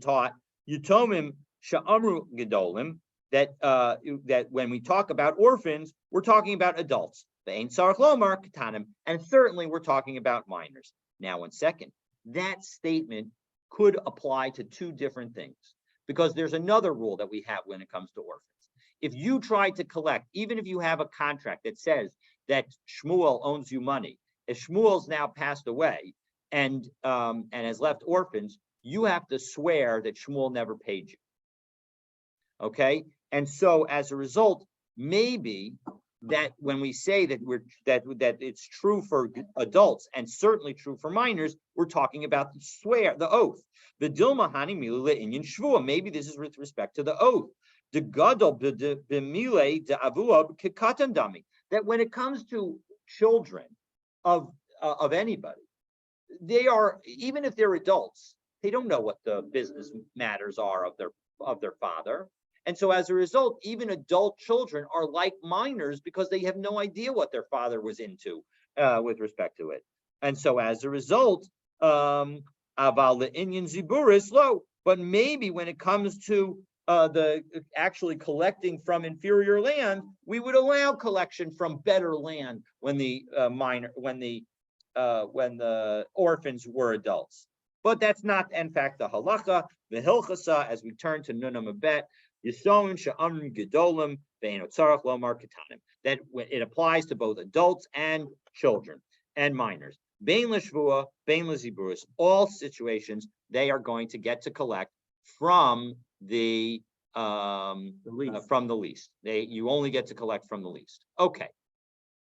taught Yutomim Sha'amru Gedolim, that when we talk about orphans, we're talking about adults. The Ein Sarach Lomar Katanim, and certainly we're talking about minors. Now, 1 second. That statement could apply to two different things, because there's another rule that we have when it comes to orphans. If you try to collect, even if you have a contract that says that Shmuel owns you money, if Shmuel's now passed away and has left orphans, you have to swear that Shmuel never paid you. Okay, and so as a result, maybe that when we say that that it's true for adults and certainly true for minors, we're talking about the oath. The Dilma Hani Mila Inyan Shvua. Maybe this is with respect to the oath. The Gadol b'mile de avuab kekatan dami. That when it comes to children of anybody, they are, even if they're adults, they don't know what the business matters are of their father. And so as a result, even adult children are like minors because they have no idea what their father was into with respect to it. And so as a result, aval the Inyan Zibur is low. But maybe when it comes to the actually collecting from inferior land, we would allow collection from better land when the orphans were adults. But that's not, in fact, the halacha, the hilchasa, as we turn to Nunam Abet. Yisoin she'amrim gedolim ve'en otzarach lomar ketanim. that it applies to both adults and children and minors. Bein l'shvua, bein l'ziburis, all situations, they are going to get to collect from the lease. You only get to collect from the lease. Okay.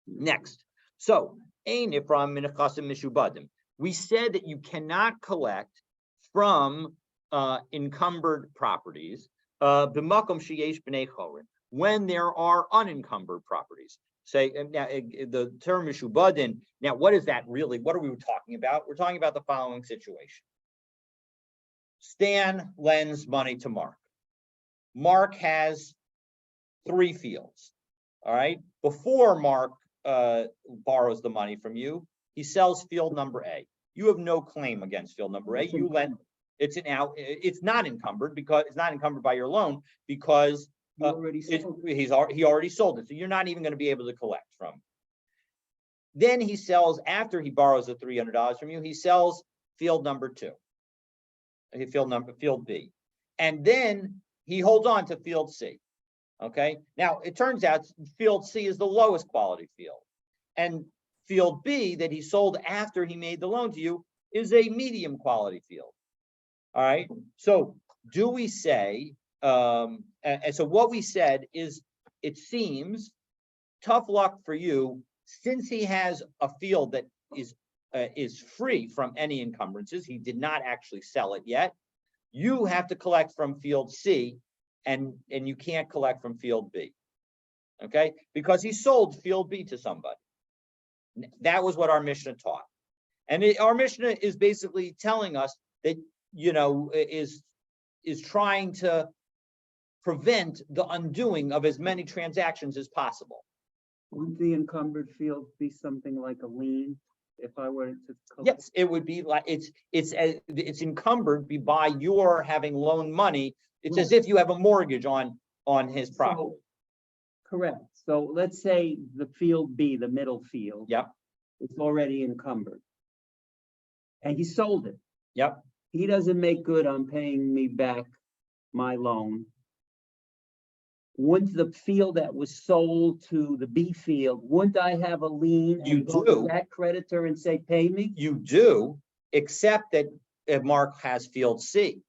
Next. So, ein ifram min nechasim mishubadim. We said that you cannot collect from encumbered properties b'makom sheyesh b'nei chorin, when there are unencumbered properties. Say now the term mishubadin. Now, what is that really? What are we talking about? We're talking about the following situation. Stan lends money to Mark. Mark has 3 fields. All right. Before Mark borrows the money from you, he sells field number A. You have no claim against field number A. You lend. It's not encumbered because it's not encumbered by your loan because he already sold it. So you're not even going to be able to collect from. Then he sells, after he borrows the $300 from you, he sells field number 2, field B, and then he holds on to field C. Okay. Now it turns out field C is the lowest quality field, and field B that he sold after he made the loan to you is a medium quality field. All right. So do we say, and so what we said is, it seems tough luck for you, since he has a field that is free from any encumbrances. He did not actually sell it yet. You have to collect from field C, and you can't collect from field B. Okay, because he sold field B to somebody. That was what our Mishnah taught, and our Mishnah is basically telling us that, is trying to prevent the undoing of as many transactions as possible. Wouldn't the encumbered field be something like a lien if I were to collect? Yes, it would be like it's encumbered by your having loaned money. It's as if you have a mortgage on his property. Correct. So let's say the field B, the middle field. Yep. It's already encumbered. And he sold it. Yep. He doesn't make good on paying me back my loan. Wouldn't the field that was sold to the B field, wouldn't I have a lien You and go to do. that creditor and say, pay me? You do, except that Mark has field C.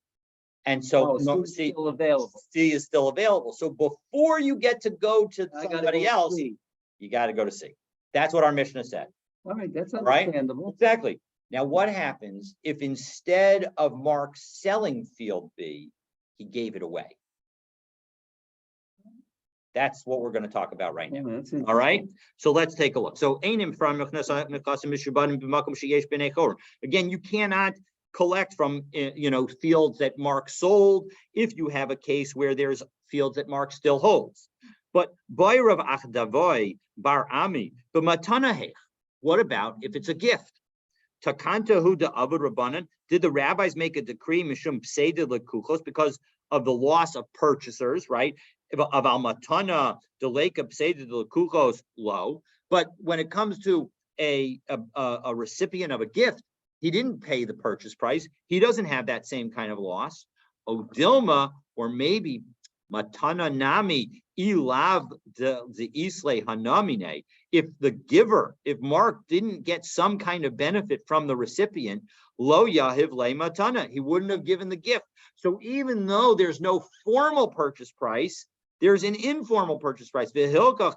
And so C is still available. C is still available. So before you get to go to somebody else, C. you got to go to C. That's what our Mishnah said. All right, that's Right? understandable. Exactly. Now, what happens if instead of Mark selling field B, he gave it away? That's what we're going to talk about right now. Oh, All right. So let's take a look. So again, you cannot collect from fields that Mark sold if you have a case where there's fields that Mark still holds. But what about if it's a gift? Did the rabbis make a decree because of the loss of purchasers, right? Of almatana deleka pseida lekuchos low, but when it comes to a recipient of a gift, he didn't pay the purchase price. He doesn't have that same kind of loss. Odilma, or maybe matana nami ilav the isle hanamine. If the giver, if Mark didn't get some kind of benefit from the recipient, lo yahiv le matana, he wouldn't have given the gift. So even though there's no formal purchase price, there's an informal purchase price. Therefore,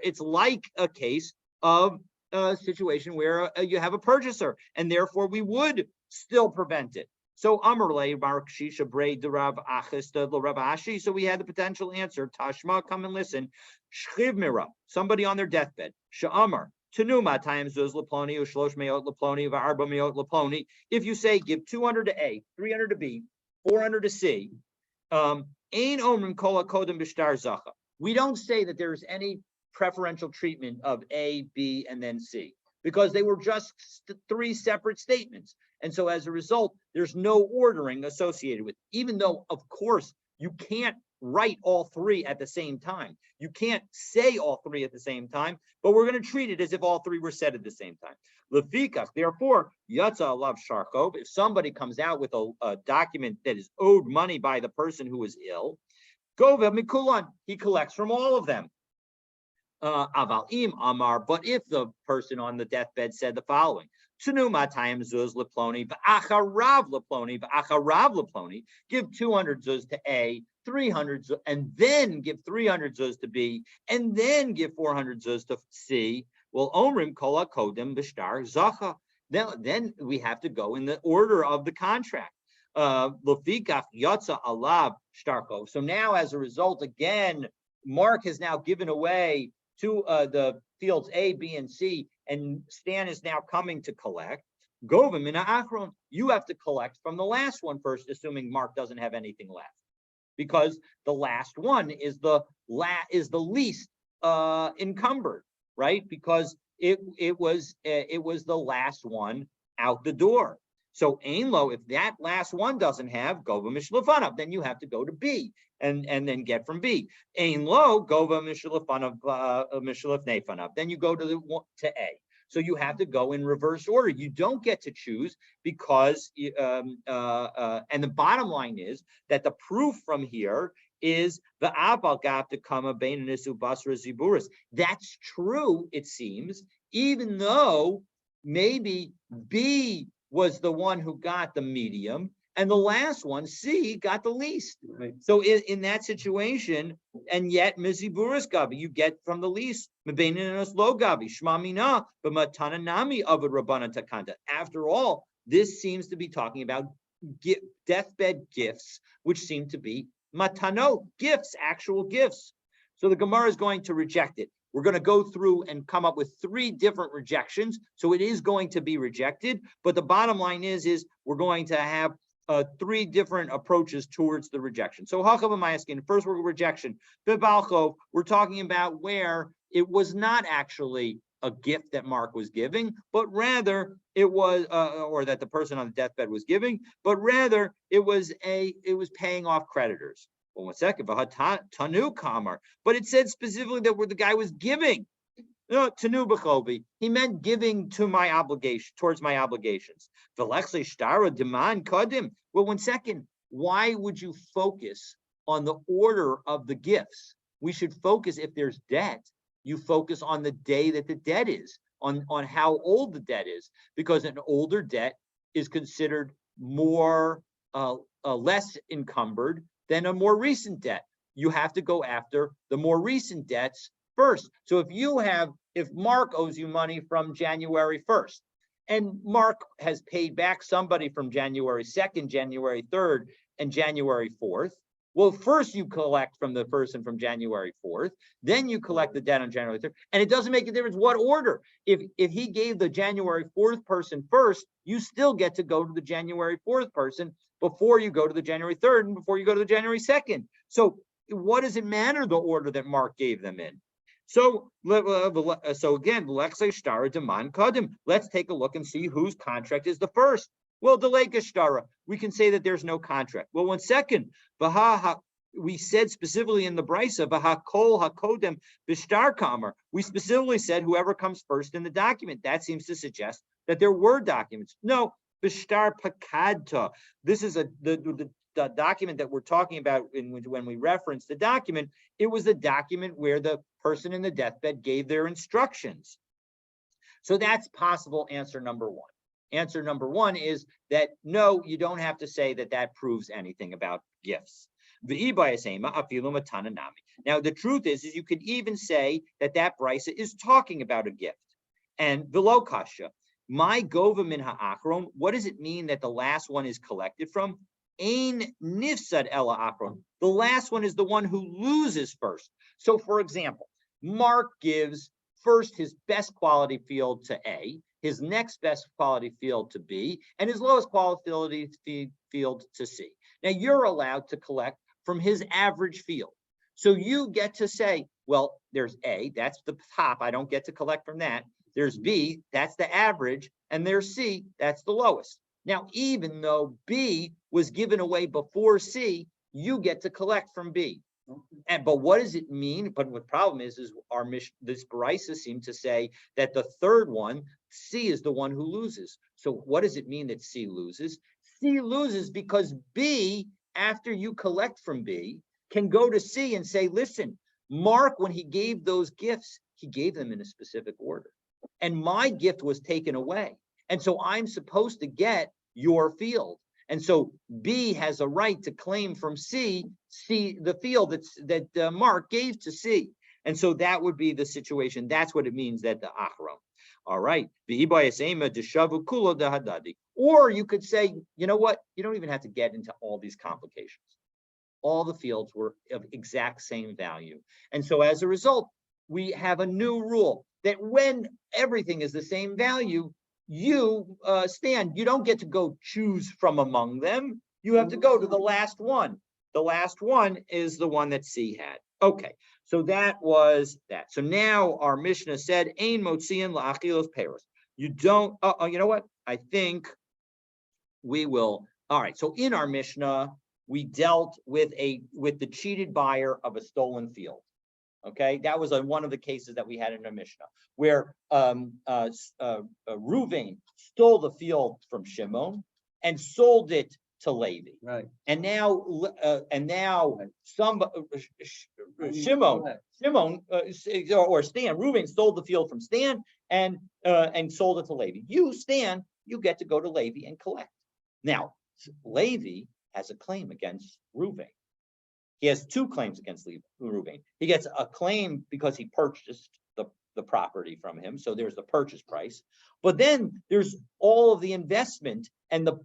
it's like a case of a situation where you have a purchaser, and therefore we would still prevent it. So Amarle Baruch Shisha Braid the Rav Achista the Rav Ashi. So we had the potential answer. Tashma, come and listen. Shchiv Mira, somebody on their deathbed. Sha'amar. Tanuma times those Laploni, Ushlosh Meot Laploni, Varba Meot Laploni. If you say give 200 to A, 300 to B, 400 to C, Ain Omrim Kola Kodem Bishtar Zacha. We don't say that there's any preferential treatment of A, B, and then C, because they were just 3 separate statements. And so as a result, there's no ordering associated with it, even though, of course, you can't write all 3 at the same time. You can't say all 3 at the same time, but we're going to treat it as if all 3 were said at the same time. Lefikach, therefore, Yatza Alav Sharkov, if somebody comes out with a document that is owed money by the person who is ill, Gova Mikulan, he collects from all of them. Aval im amar, but if the person on the deathbed said the following, Tunu matayim zuz leploni, ba'acharav leploni, ba'acharav leploni, give 200 zuz to A, 300 zuz, and then give 300 zuz to B, and then give 400 zuz to C. Well, omrim kola kodem b'shtar zacha. Then we have to go in the order of the contract. Lefikach yatsa alav shtarko. So now, as a result, again, Mark has now given away to the fields A, B, and C, and Stan is now coming to collect. Govim mina achron, you have to collect from the last one first, assuming Mark doesn't have anything left, because the last one is the least encumbered, right? Because it was the last one out the door. So Ein Lo, if that last one doesn't have Gova Mishlefanav, then you have to go to B and then get from B. Ein Lo, Gova Mishlefanav, Mishlefnefanav. Then you go to A. So you have to go in reverse order. You don't get to choose because, and the bottom line is that the proof from here is the Abal Gap to Kama Bainanisu Basra Ziburis. That's true, it seems, even though maybe B was the one who got the medium, and the last one, C, got the least. Right. So in that situation, and yet Miziburis Gabi, you get from the least. Lo Gabi, Shmamina, B'matana Nami of a Rabbana Takanta. After all, this seems to be talking about deathbed gifts, which seem to be matano, gifts, actual gifts. So the Gemara is going to reject it. We're going to go through and come up with 3 different rejections. So it is going to be rejected. But the bottom line is we're going to have 3 different approaches towards the rejection. So Hachav first rejection. Bebalchov, we're talking about where it was not actually a gift that Mark was giving, but rather it was, or that the person on the deathbed was giving, but rather it was paying off creditors. Well, 1 second, Tanu Kamar, but it said specifically that where the guy was giving. Tanu B'chovi, he meant giving to my obligation, towards my obligations. Velechse Shtara Demand Kadim. Well, 1 second, why would you focus on the order of the gifts? We should focus, if there's debt, you focus on the day that the debt is, on how old the debt is, because an older debt is considered more less encumbered than a more recent debt. You have to go after the more recent debts first. So if Mark owes you money from January 1st, and Mark has paid back somebody from January 2nd, January 3rd, and January 4th, well, first you collect from the person from January 4th, then you collect the debt on January 3rd, and it doesn't make a difference what order. If he gave the January 4th person first, you still get to go to the January 4th person before you go to the January 3rd and before you go to the January 2nd. So what does it matter the order that Mark gave them in? So again, let's take a look and see whose contract is the first. Well, we can say that there's no contract. Well, 1 second, we said specifically in the Brisa, we specifically said whoever comes first in the document. That seems to suggest that there were documents. No, Bishtar Pakadta. This is the document that we're talking about when we reference the document. It was the document where the person in the deathbed gave their instructions. So that's possible answer number 1. Answer number 1 is that no, you don't have to say that proves anything about gifts. Now, the truth is you could even say that brisa is talking about a gift. And v'lo kasha, my gova min ha'achron, what does it mean that the last one is collected from? Ein nifsad ela achron. The last one is the one who loses first. So, for example, Mark gives first his best quality field to A, his next best quality field to B, and his lowest quality field to C. Now, you're allowed to collect from his average field. So you get to say, well, there's A, that's the top, I don't get to collect from that. There's B, that's the average, and there's C, that's the lowest. Now, even though B was given away before C, you get to collect from B. But what does it mean? But the problem is this Brisa seemed to say that the third one, C, is the one who loses. So what does it mean that C loses? C loses because B, after you collect from B, can go to C and say, listen, Mark, when he gave those gifts, he gave them in a specific order. And my gift was taken away. And so I'm supposed to get your field. And so B has a right to claim from C, the field that Mark gave to C. And so that would be the situation. That's what it means that the achron. All right. Or you could say, you know what? You don't even have to get into all these complications. All the fields were of exact same value. And so as a result, we have a new rule that when everything is the same value, you, Stan, you don't get to go choose from among them. You have to go to the last one. The last one is the one that C had. Okay, so that was that. So now our Mishnah said, Ein motziin la'achilos peros. You don't, you know what? I think we will. All right, so in our Mishnah, we dealt with the cheated buyer of a stolen field. Okay, that was one of the cases that we had in our Mishnah, where Reuven stole the field from Shimon and sold it to Levi. Right. And now Shimon or Stan, Reuven stole the field from Stan and sold it to Levi. You, Stan, you get to go to Levi and collect. Now, Levi has a claim against Reuven. He has two claims against Reuven. He gets a claim because he purchased the property from him. So there's the purchase price. But then there's all of the investment and the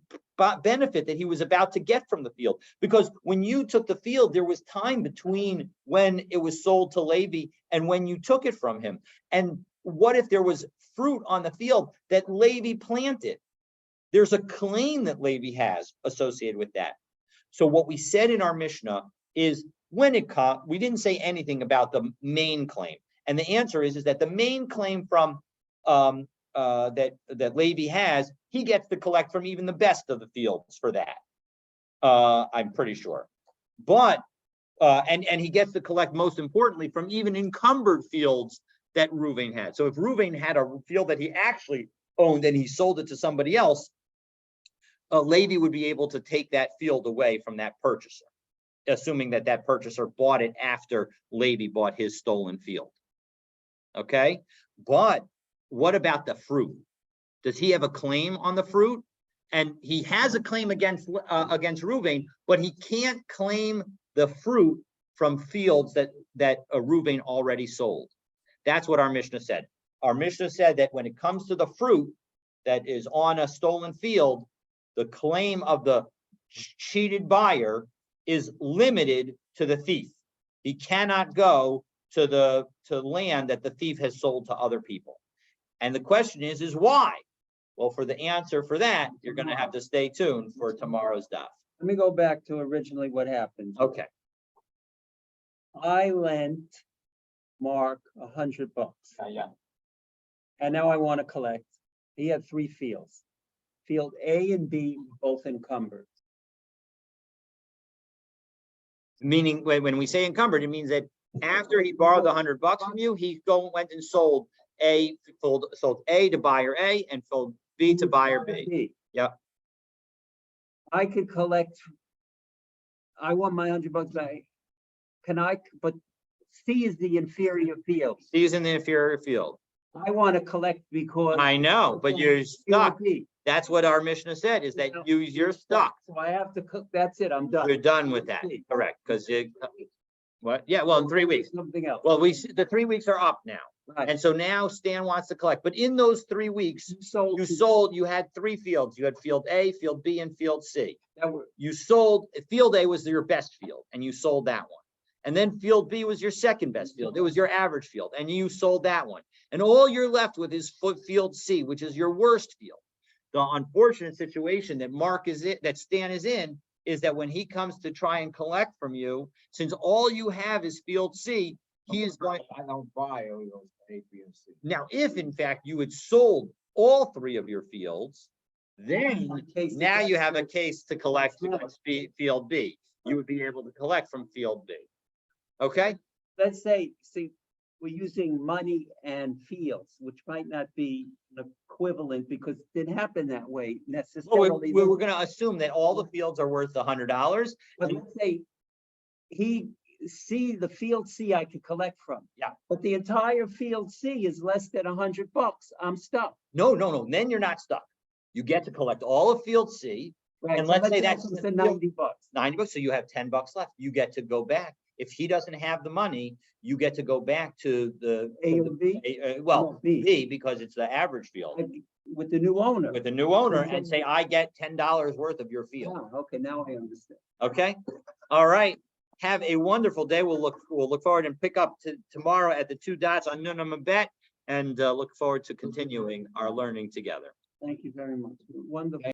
benefit that he was about to get from the field. Because when you took the field, there was time between when it was sold to Levi and when you took it from him. And what if there was fruit on the field that Levi planted? There's a claim that Levi has associated with that. So what we said in our Mishnah is when it comes, we didn't say anything about the main claim. And the answer is that the main claim from that Levi has, he gets to collect from even the best of the fields for that. I'm pretty sure. But and he gets to collect, most importantly, from even encumbered fields that Reuven had. So if Reuven had a field that he actually owned and he sold it to somebody else, Levi would be able to take that field away from that purchaser, assuming that that purchaser bought it after Levi bought his stolen field. Okay, but what about the fruit? Does he have a claim on the fruit? And he has a claim against Reuven, but he can't claim the fruit from fields that Reuven already sold. That's what our Mishnah said. Our Mishnah said that when it comes to the fruit that is on a stolen field, the claim of the cheated buyer is limited to the thief. He cannot go to land that the thief has sold to other people. And the question is why? Well, for the answer for that, you're going to have to stay tuned for tomorrow's daf. Let me go back to originally what happened. Okay. I lent Mark $100. Yeah. And now I want to collect. He had 3 fields. Field A and B both encumbered. Meaning when we say encumbered, it means that after he borrowed the $100 from you, he went and sold A to buyer A and sold B to buyer B. Yep. I could collect. I want my $100 back. Can I? But C is the inferior field. C is in the inferior field. I want to collect because I know, but you're stuck. That's what our Mishnah said, is that you're stuck. So I have to cook. That's it. I'm done. You're done with that. Correct. Because what? Yeah, well, in 3 weeks. Something else. Well, the 3 weeks are up now. Right. And so now Stan wants to collect. But in those 3 weeks, you had 3 fields. You had field A, field B, and field C. You sold, field A was your best field, and you sold that one. And then field B was your second best field. It was your average field, and you sold that one. And all you're left with is field C, which is your worst field. The unfortunate situation that Stan is in is that when he comes to try and collect from you, since all you have is field C, he is going. I don't buy all those A, B, and C. Now, if in fact you had sold all 3 of your fields, then now you have a case to collect against field B. You would be able to collect from field B. Okay. Let's say, we're using money and fields, which might not be equivalent because it didn't happen that way necessarily. We're going to assume that all the fields are worth $100. But let's say the field C I could collect from. Yeah. But the entire field C is less than $100. I'm stuck. No, then you're not stuck. You get to collect all of field C, Right, And so let's say say that's it's the a field- $90. $90, so you have $10 left. You get to go back. If he doesn't have the money, you get to go back to the. A or B? Well, No, B. B, because it's the average field, With the new owner. with the new owner So and say, I get $10 worth of your field. Ah, okay, now I understand. Okay? All right. Have a wonderful day. We'll look forward and pick up tomorrow at the 2 dots on Nunnambet and look forward to continuing our learning together. Thank you very much. Wonderful.